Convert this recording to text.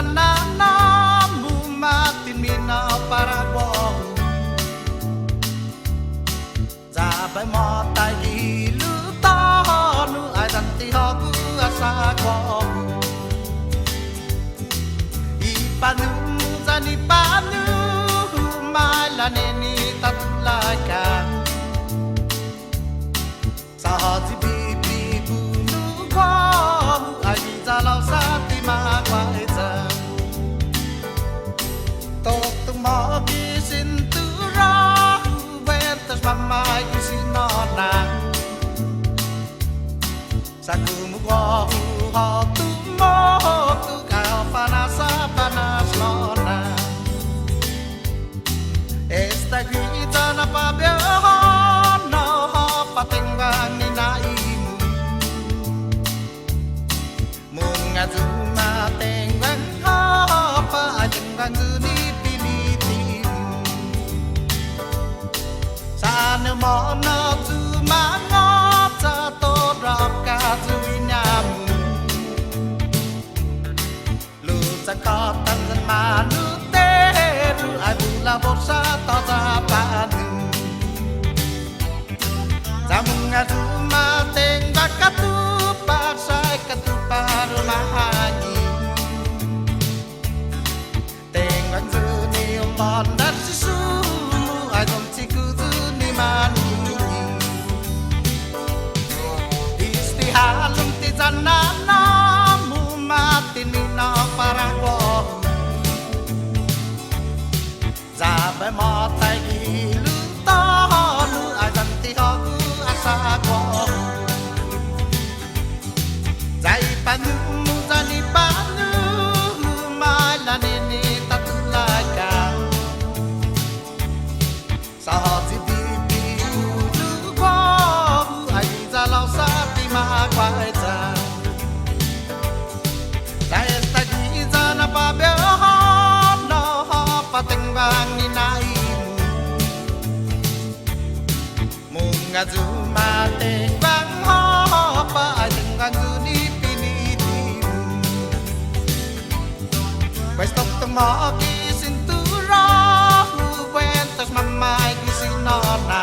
zanana mumatimina paraguau Zabai mota ilu tonu aidanti hogu asako Ipanu zani panu malaneni tatulaka Sahaji bibi bunu kwa ai zalau sati ma kwaita Tok tung mo bisin tura Wetas mama isinona Saku mukwa ho tu mo tu kau panasa panas lona Esta grita na pabeo no ho patengang ni naimu Munga zuma tengang ho pa tengang zuni pinitimu Sana mo no zuma ngop sa to drop ka zui nyamu Lu sa ko tan san manu te ru ai bu la borsa to sa panu Zamunga zuma tengang katu pasai katu paru mahani Tengang zuni umbon dan sisu ai dom ciku zuni mani Istihalum ti zanana mumatin nina paraguau Zabai mota ilu tonu ai danti hogu asako Zai panu zani panu malaneni tatulaka Sahaji bibi ulu kwa ai zalau sati ma kwaita Esta giza na pabeo no ho patengbang ni naimu Munga zuma tengbang ho pa tengbang zuni pinitimu Questo tomo kisintura Huwentas mamai kisinona